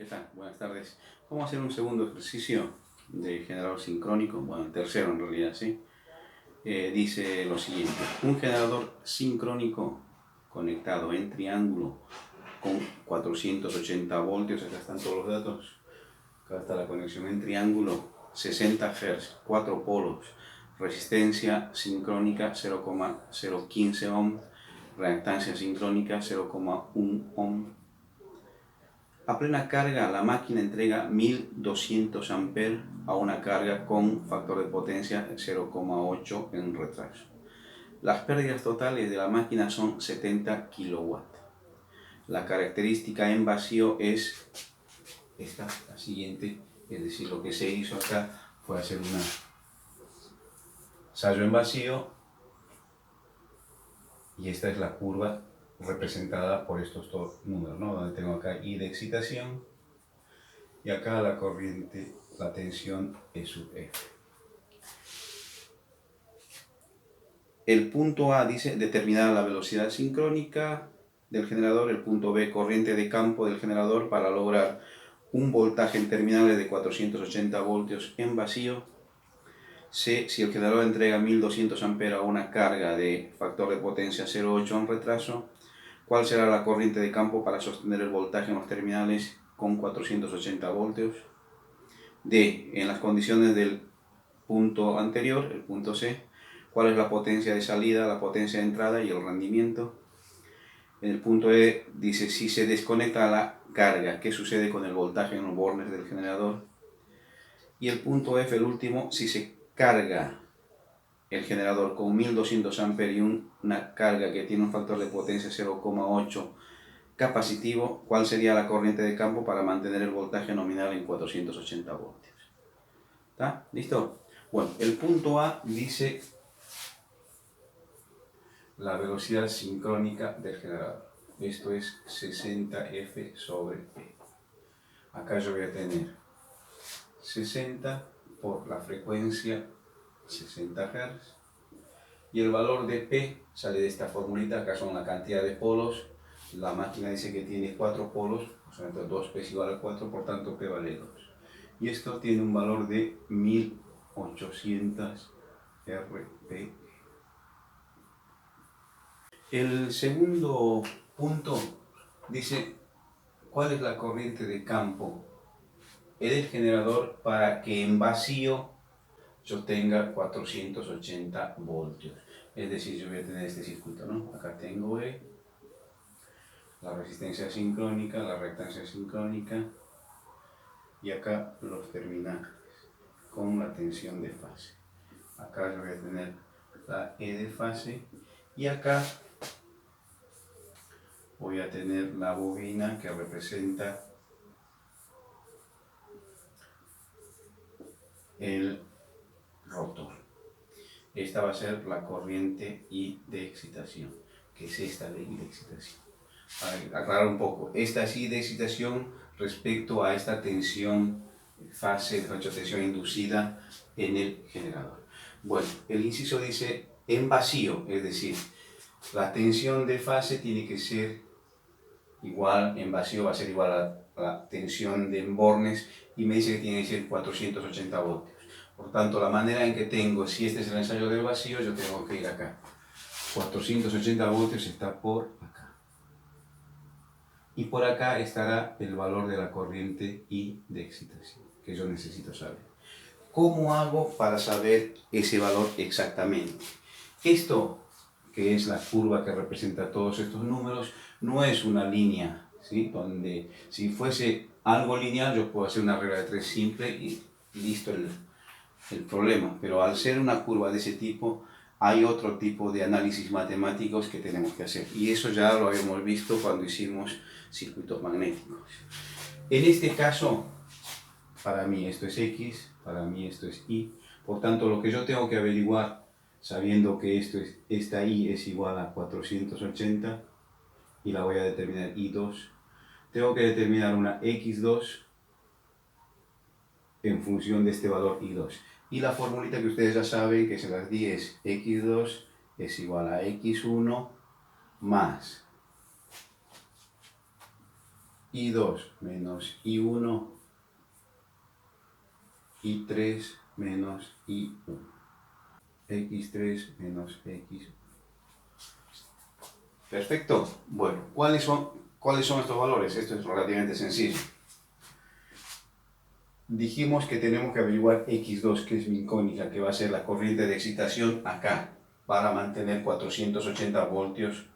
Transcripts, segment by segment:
¿Qué tal? Buenas tardes. Vamos a hacer un segundo ejercicio de generador sincrónico, bueno, el tercero en realidad, ¿sí? Dice lo siguiente: un generador sincrónico conectado en triángulo con 480 voltios, acá están todos los datos, acá está la conexión en triángulo, 60 Hz, 4 polos, resistencia sincrónica 0,015 ohm, reactancia sincrónica 0,1 ohm. A plena carga, la máquina entrega 1200 amperes a una carga con factor de potencia 0,8 en retraso. Las pérdidas totales de la máquina son 70 kW. La característica en vacío es esta, la siguiente, es decir, lo que se hizo acá fue hacer un ensayo en vacío y esta es la curva representada por estos dos números, ¿no? Donde tengo acá I de excitación y acá la corriente, la tensión E sub F. El punto A dice determinar la velocidad sincrónica del generador, el punto B corriente de campo del generador para lograr un voltaje en terminales de 480 voltios en vacío. C, si el generador entrega 1200 amperes a una carga de factor de potencia 0,8 en retraso, ¿cuál será la corriente de campo para sostener el voltaje en los terminales con 480 voltios? D, en las condiciones del punto anterior, el punto C, ¿cuál es la potencia de salida, la potencia de entrada y el rendimiento? En el punto E dice, si se desconecta la carga, ¿qué sucede con el voltaje en los bornes del generador? Y el punto F, el último, si se carga el generador con 1200 amperes y una carga que tiene un factor de potencia 0,8 capacitivo, ¿cuál sería la corriente de campo para mantener el voltaje nominal en 480 voltios? ¿Está? ¿Listo? Bueno, el punto A dice la velocidad sincrónica del generador. Esto es 60F sobre P. Acá yo voy a tener 60 por la frecuencia 60 Hz. Y el valor de P sale de esta formulita. Acá son la cantidad de polos. La máquina dice que tiene 4 polos. O sea, 2P es igual a 4, por tanto P vale 2. Y esto tiene un valor de 1800 RP. El segundo punto dice, ¿cuál es la corriente de campo del generador para que en vacío yo tenga 480 voltios? Es decir, yo voy a tener este circuito, ¿no? Acá tengo E, la resistencia sincrónica, la reactancia sincrónica y acá los terminales con la tensión de fase. Acá yo voy a tener la E de fase y acá voy a tener la bobina que representa el rotor. Esta va a ser la corriente I de excitación, que es esta de I de excitación. Para aclarar un poco, esta es I de excitación respecto a esta tensión fase, tensión inducida en el generador. Bueno, el inciso dice en vacío, es decir, la tensión de fase tiene que ser igual, en vacío va a ser igual a la tensión de bornes y me dice que tiene que ser 480 voltios. Por tanto, la manera en que tengo, si este es el ensayo del vacío, yo tengo que ir acá. 480 voltios está por acá. Y por acá estará el valor de la corriente I de excitación, que yo necesito saber. ¿Cómo hago para saber ese valor exactamente? Esto, que es la curva que representa todos estos números, no es una línea, ¿sí? Donde si fuese algo lineal yo puedo hacer una regla de 3 simple y listo el problema. Pero al ser una curva de ese tipo, hay otro tipo de análisis matemáticos que tenemos que hacer. Y eso ya lo habíamos visto cuando hicimos circuitos magnéticos. En este caso, para mí esto es X, para mí esto es Y. Por tanto, lo que yo tengo que averiguar, sabiendo que esta Y es igual a 480, y la voy a determinar I2, tengo que determinar una X2 en función de este valor I2. Y la formulita que ustedes ya saben, que se las di, es X2 es igual a X1 más I2 menos I1, I3 menos I1, X3 menos X1. Perfecto. Bueno, ¿cuáles son estos valores? Esto es relativamente sencillo. Dijimos que tenemos que averiguar X2, que es mi incógnita, que va a ser la corriente de excitación acá, para mantener 480 voltios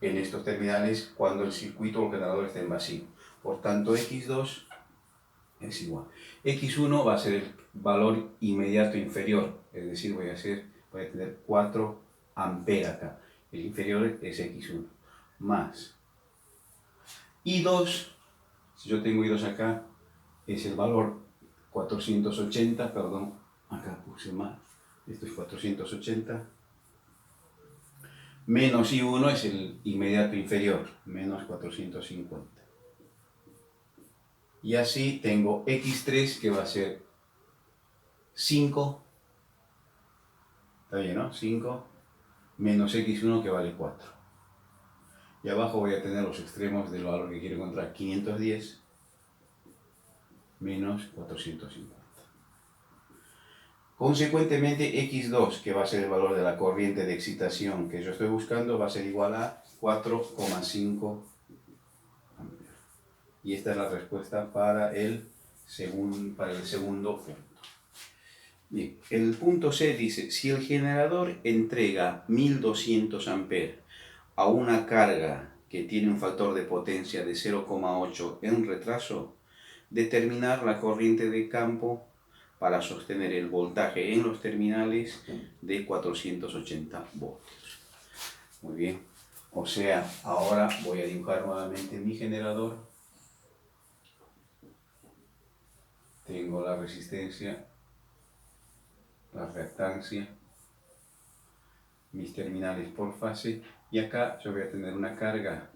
en estos terminales cuando el circuito o el generador esté en vacío. Por tanto, X2 es igual. X1 va a ser el valor inmediato inferior, es decir, voy a tener 4 amperes acá. El inferior es X1, más I2, si yo tengo I2 acá, es el valor 480, perdón, acá puse más, esto es 480, menos I1 es el inmediato inferior, menos 450. Y así tengo X3 que va a ser 5, está bien, ¿no? 5 menos X1 que vale 4. Y abajo voy a tener los extremos del valor que quiero encontrar, 510 menos 450. Consecuentemente, X2, que va a ser el valor de la corriente de excitación que yo estoy buscando, va a ser igual a 4,5 amperes. Y esta es la respuesta para el segundo punto. Bien, el punto C dice, si el generador entrega 1200 amperes a una carga que tiene un factor de potencia de 0,8 en retraso, determinar la corriente de campo para sostener el voltaje en los terminales de 480 voltios. Muy bien, o sea, ahora voy a dibujar nuevamente mi generador. Tengo la resistencia, la reactancia, mis terminales por fase, y acá yo voy a tener una carga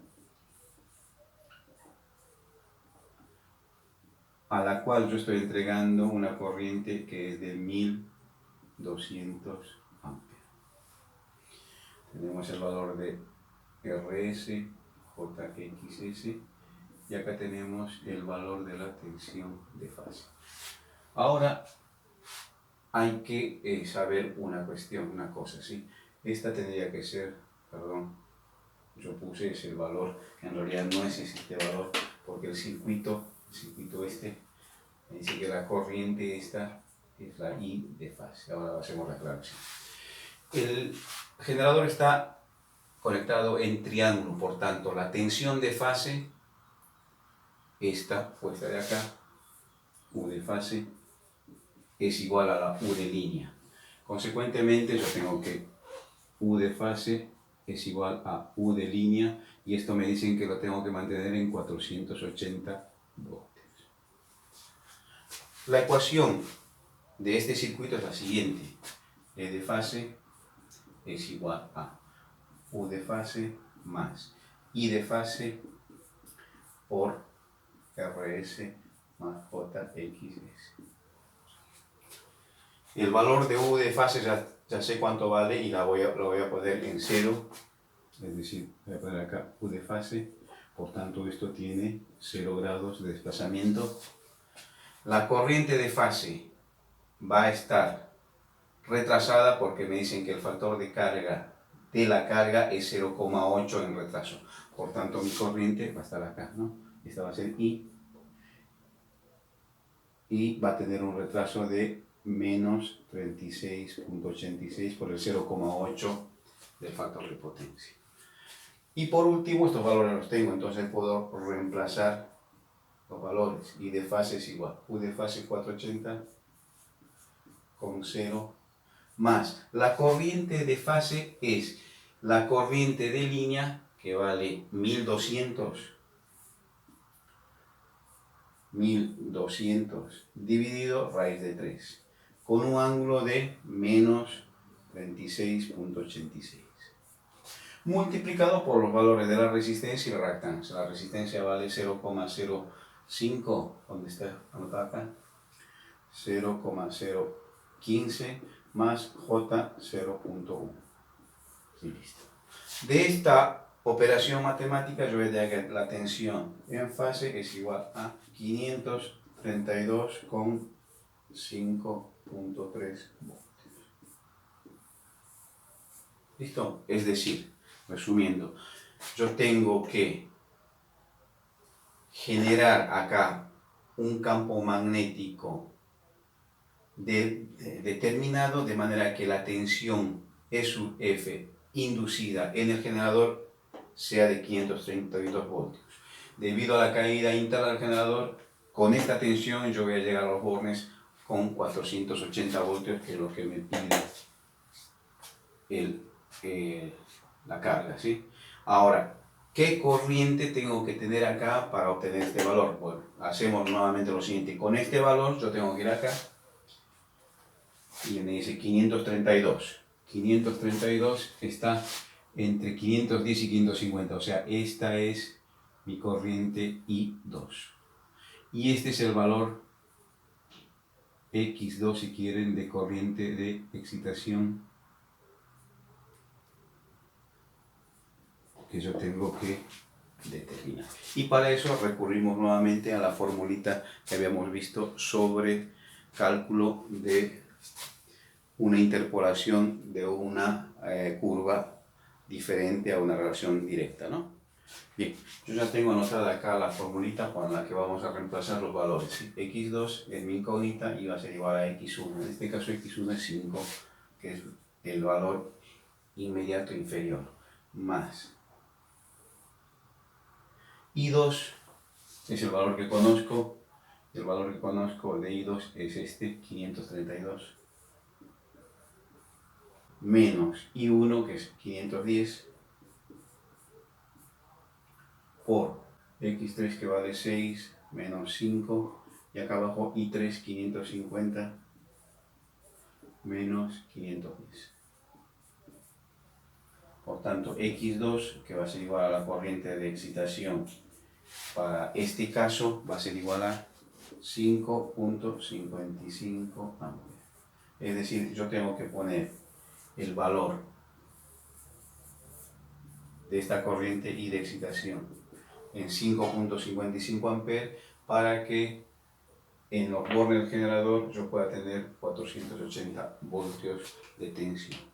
a la cual yo estoy entregando una corriente que es de 1200 amperes. Tenemos el valor de RS, JXS, y acá tenemos el valor de la tensión de fase. Ahora hay que saber una cuestión, una cosa, ¿sí? Esta tendría que ser, perdón, yo puse ese valor, en realidad no es este valor, porque el circuito este, me dice que la corriente esta es la I de fase. Ahora hacemos la aclaración. El generador está conectado en triángulo, por tanto la tensión de fase, esta puesta de acá, U de fase, es igual a la U de línea. Consecuentemente yo tengo que U de fase es igual a U de línea, y esto me dicen que lo tengo que mantener en 480 voltios. La ecuación de este circuito es la siguiente: E de fase es igual a U de fase más I de fase por RS más JXS. El valor de U de fase ya sé cuánto vale, y lo voy a poner en 0, es decir, voy a poner acá U de fase, por tanto esto tiene 0 grados de desplazamiento. La corriente de fase va a estar retrasada porque me dicen que el factor de carga de la carga es 0,8 en retraso. Por tanto, mi corriente va a estar acá, ¿no? Esta va a ser I, y va a tener un retraso de menos 36,86 por el 0,8 del factor de potencia. Y por último, estos valores los tengo, entonces puedo reemplazar los valores. I de fase es igual, U de fase 480 con 0, más la corriente de fase es la corriente de línea, que vale 1200 dividido raíz de 3, con un ángulo de menos 26,86. Multiplicado por los valores de la resistencia y la reactancia. La resistencia vale 0,05, ¿dónde está anotado acá? 0,015 más J 0,1. Y listo. De esta operación matemática, yo voy a decir que la tensión en fase es igual a 532,5.3 voltios. ¿Listo? Es decir, resumiendo, yo tengo que generar acá un campo magnético determinado, de manera que la tensión E sub F inducida en el generador sea de 532 voltios. Debido a la caída interna del generador, con esta tensión yo voy a llegar a los bornes con 480 voltios, que es lo que me pide la carga, ¿sí? Ahora, ¿qué corriente tengo que tener acá para obtener este valor? Bueno, hacemos nuevamente lo siguiente. Con este valor yo tengo que ir acá y me dice 532. 532 está entre 510 y 550, o sea, esta es mi corriente I2. Y este es el valor X2, si quieren, de corriente de excitación que yo tengo que determinar. Y para eso recurrimos nuevamente a la formulita que habíamos visto sobre cálculo de una interpolación de una curva diferente a una relación directa, ¿no? Bien, yo ya tengo anotada acá la formulita con la que vamos a reemplazar los valores, ¿sí? X2 es mi incógnita y va a ser igual a X1. En este caso X1 es 5, que es el valor inmediato inferior, más I2 es el valor que conozco. El valor que conozco de I2 es este, 532, menos I1, que es 510, por X3, que vale 6, menos 5, y acá abajo I3, 550, menos 510. Por tanto, X2, que va a ser igual a la corriente de excitación para este caso, va a ser igual a 5.55 amperes. Es decir, yo tengo que poner el valor de esta corriente y de excitación en 5.55 amperes para que en los bornes del generador yo pueda tener 480 voltios de tensión.